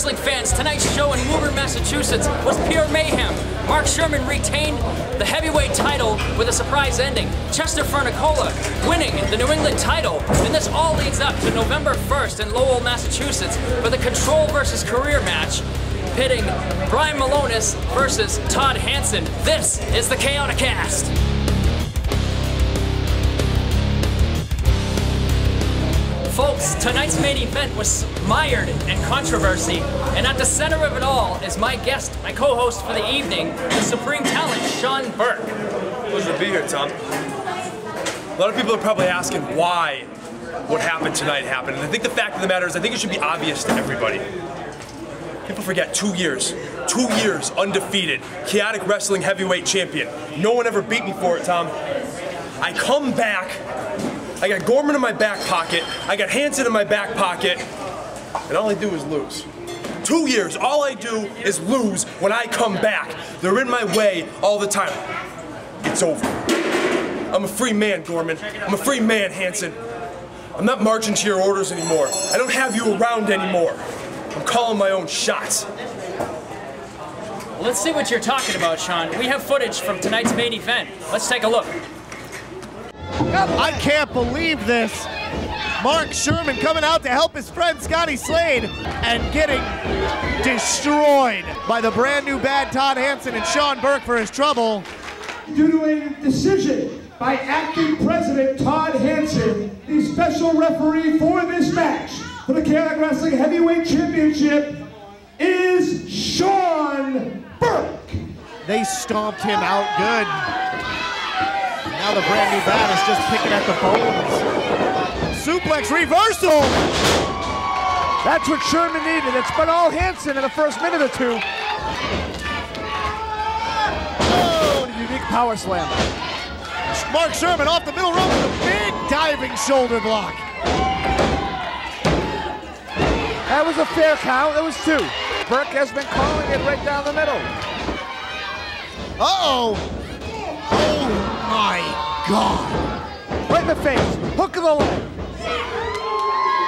wrestling fans, tonight's show in Woburn, Massachusetts was pure mayhem. Mark Shurman retained the heavyweight title with a surprise ending. Chester Furnacola winning the New England title. And this all leads up to November 1st in Lowell, Massachusetts for the Control versus Career match, pitting Brian Milonas versus Todd Hanson. This is the ChaotiCast. Folks, tonight's main event was mired in controversy, and at the center of it all is my guest, my co-host for the evening, the supreme talent, Sean Burke. Pleasure to be here, Tom. A lot of people are probably asking why what happened tonight happened, and I think the fact of the matter is I think it should be obvious to everybody. People forget 2 years undefeated, chaotic wrestling heavyweight champion. No one ever beat me for it, Tom. I come back, I got Gorman in my back pocket, I got Hanson in my back pocket, and all I do is lose. 2 years, all I do is lose when I come back. They're in my way all the time. It's over. I'm a free man, Gorman. I'm a free man, Hanson. I'm not marching to your orders anymore. I don't have you around anymore. I'm calling my own shots. Let's see what you're talking about, Sean. We have footage from tonight's main event. Let's take a look. I can't believe this. Mark Shurman coming out to help his friend Scotty Slade and getting destroyed by the brand new bad Todd Hanson and Sean Burke for his trouble. Due to a decision by acting president Todd Hanson, the special referee for this match for the Chaotic Wrestling Heavyweight Championship is Sean Burke. They stomped him out good. Now the brand new bat is just picking at the bones. Suplex reversal! That's what Shurman needed. It's been all Hanson in the first minute or two. Oh, and a unique power slam. Mark Shurman off the middle rope with a big diving shoulder block. That was a fair count. It was 2. Burke has been calling it right down the middle. Uh-oh. Oh my God. Right in the face. Hook of the leg.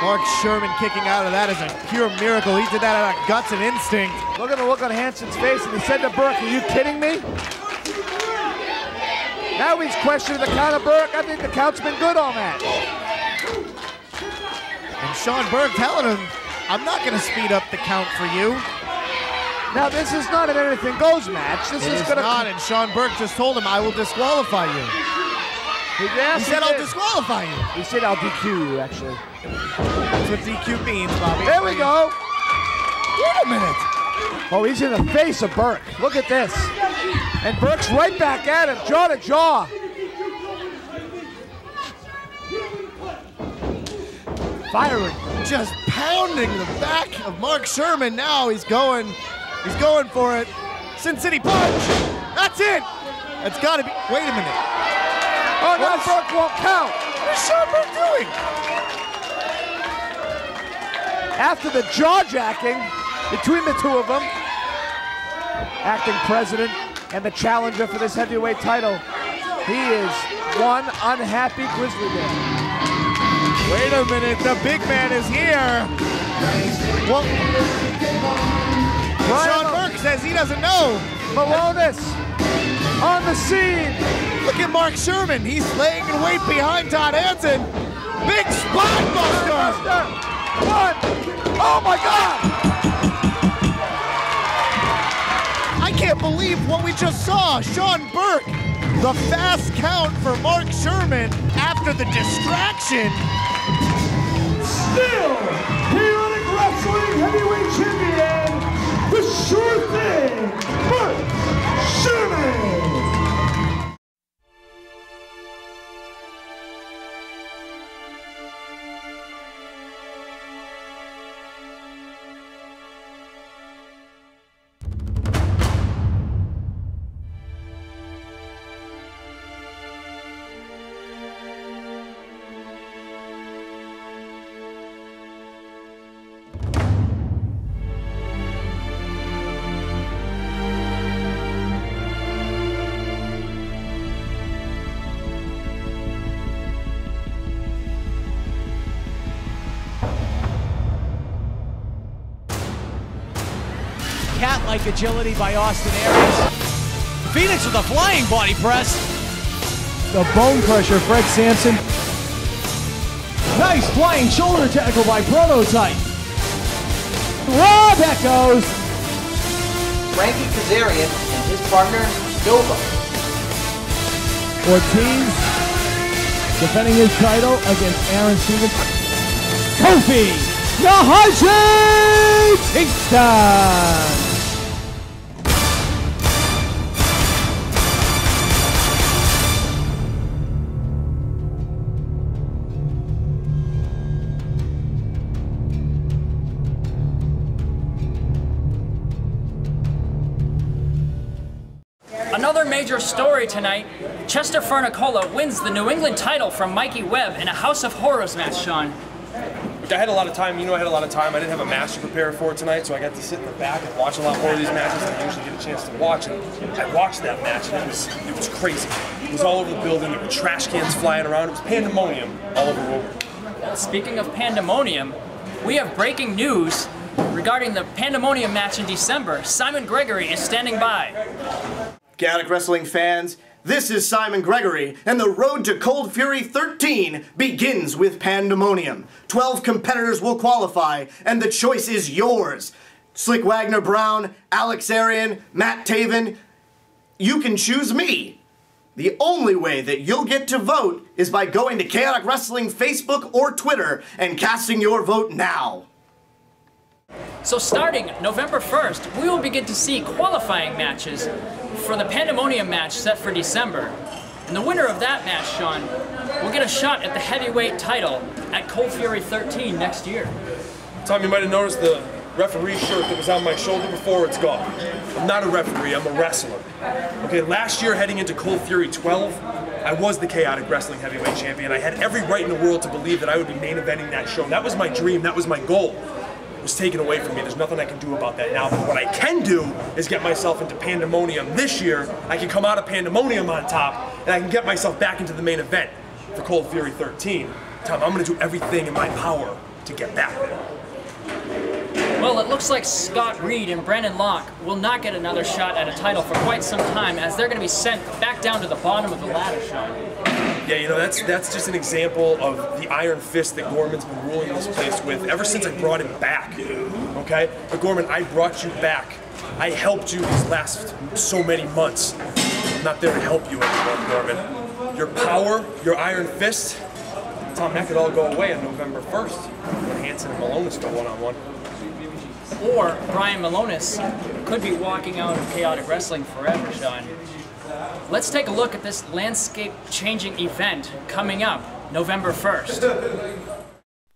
Mark Shurman kicking out of that is a pure miracle. He did that out of guts and instinct. Look at the look on Hanson's face, and he said to Burke, "Are you kidding me?" Now he's questioning the count of Burke. I think the count's been good all match. And Sean Burke telling him, "I'm not going to speed up the count for you." Now this is not an anything goes match. This is going to not, and Sean Burke just told him, "I will disqualify you." He said, "I'll disqualify you." He said, "I'll DQ you," actually. That's what DQ means, Bobby. There we go. Wait a minute. Oh, he's in the face of Burke. Look at this. And Burke's right back at him, jaw to jaw. Firing. Just pounding the back of Mark Shurman. Now he's going for it. Sin City punch. That's it. It's got to be. Wait a minute. Oh, now Burke won't count. What is Sean Burke doing? After the jaw-jacking between the two of them, acting president and the challenger for this heavyweight title, he is one unhappy grizzly bear. Wait a minute, the big man is here. Well, Sean Burke says he doesn't know. Milonas on the scene. Look at Mark Shurman. He's laying in wait behind Todd Hanson. Big spine buster. One. Oh my God. I can't believe what we just saw. Sean Burke, the fast count for Mark Shurman after the distraction. Still, chaotic wrestling heavyweight champion, the sure thing, Mark Shurman. ant-like agility by Austin Aries. Phoenix with a flying body press. The bone crusher, Fred Sampson. Nice flying shoulder tackle by Prototype. Rob Echoes. Frankie Kazarian and his partner, Nova. Ortiz defending his title against Aaron Stevens. Kofi Nahashi Kingston. Another major story tonight, Chester Furnacola wins the New England title from Mikey Webb in a House of Horrors match, Sean. I had a lot of time, I had a lot of time. I didn't have a match to prepare for tonight, so I got to sit in the back and watch a lot more of these matches than I usually get a chance to watch. And I watched that match, and it was crazy. It was all over the building. There were trash cans flying around. It was pandemonium all over Woburn. Speaking of pandemonium, we have breaking news regarding the Pandemonium match in December. Simon Gregory is standing by. Chaotic Wrestling fans, this is Simon Gregory, and the road to Cold Fury 13 begins with Pandemonium. 12 competitors will qualify, and the choice is yours. Slick Wagner Brown, Alex Arian, Matt Taven, you can choose me. The only way that you'll get to vote is by going to Chaotic Wrestling Facebook or Twitter and casting your vote now. So starting November 1st, we will begin to see qualifying matches for the Pandemonium match set for December. And the winner of that match, Sean, will get a shot at the heavyweight title at Cold Fury 13 next year. Tom, you might have noticed the referee shirt that was on my shoulder before. It's gone. I'm not a referee, I'm a wrestler. Okay, last year heading into Cold Fury 12, I was the Chaotic Wrestling Heavyweight Champion. I had every right in the world to believe that I would be main eventing that show. That was my dream, that was my goal. Was taken away from me. There's nothing I can do about that now. But what I can do is get myself into Pandemonium this year. I can come out of Pandemonium on top, and I can get myself back into the main event for Cold Fury 13. Tom, I'm going to do everything in my power to get back there. Well, it looks like Scott Reed and Brandon Locke will not get another shot at a title for quite some time, as they're going to be sent back down to the bottom of the ladder, Sean. Yeah, that's just an example of the iron fist that Gorman's been ruling this place with ever since I brought him back, okay? But Gorman, I brought you back. I helped you these last so many months. I'm not there to help you anymore, Gorman. Your power, your iron fist, Tom, that could all go away on November 1st when Hanson and Milonas go one-on-one. Or Brian Milonas could be walking out of Chaotic Wrestling forever, Sean. Let's take a look at this landscape-changing event coming up November 1st.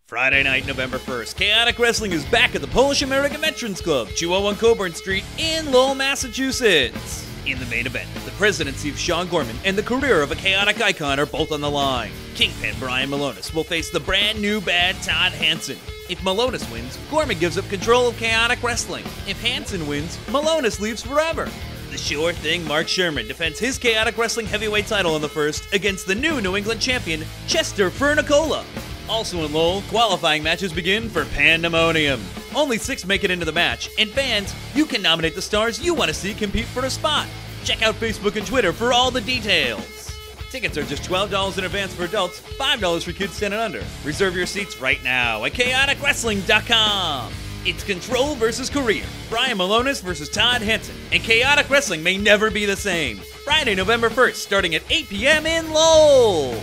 Friday night, November 1st, Chaotic Wrestling is back at the Polish American Veterans Club, 201 Coburn Street in Lowell, Massachusetts. In the main event, the presidency of Sean Gorman and the career of a chaotic icon are both on the line. Kingpin Brian Milonas will face the brand new bad Todd Hanson. If Milonas wins, Gorman gives up control of Chaotic Wrestling. If Hanson wins, Milonas leaves forever. The sure thing, Mark Shurman defends his Chaotic Wrestling heavyweight title on the 1st against the new New England champion, Chester Furnacola. Also in Lowell, qualifying matches begin for Pandemonium. Only 6 make it into the match, and fans, you can nominate the stars you want to see compete for a spot. Check out Facebook and Twitter for all the details. Tickets are just $12 in advance for adults, $5 for kids 10 and under. Reserve your seats right now at ChaoticWrestling.com. It's control versus career. Brian Milonas versus Todd Hanson. And Chaotic Wrestling may never be the same. Friday, November 1st, starting at 8 p.m. in Lowell.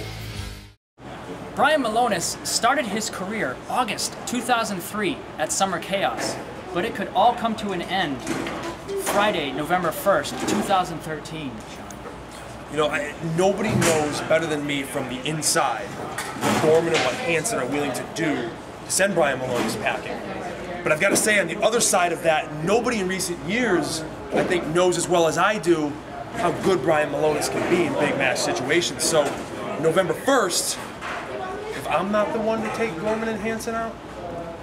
Brian Milonas started his career August 2003 at Summer Chaos, but it could all come to an end Friday, November 1st, 2013. Nobody knows better than me from the inside what Gorman and what Hanson are willing to do to send Brian Milonas packing. But I've got to say, on the other side of that, nobody in recent years, I think, knows as well as I do how good Brian Milonas can be in big match situations. So, November 1st, if I'm not the one to take Gorman and Hanson out,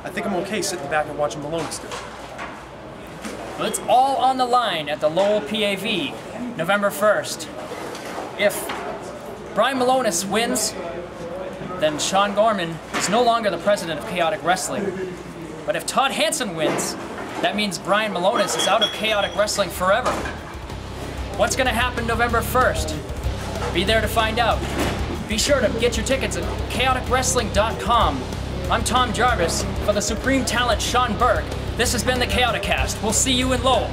I think I'm okay sitting back and watching Milonas do it. Well, it's all on the line at the Lowell PAV, November 1st. If Brian Milonas wins, then Sean Gorman is no longer the president of Chaotic Wrestling. But if Todd Hanson wins, That means Brian Milonas is out of Chaotic Wrestling forever. What's gonna happen November 1st? Be there to find out. Be sure to get your tickets at chaoticwrestling.com. I'm Tom Jarvis for the Supreme Talent Sean Burke. This has been the ChaotiCast. We'll see you in Lowell.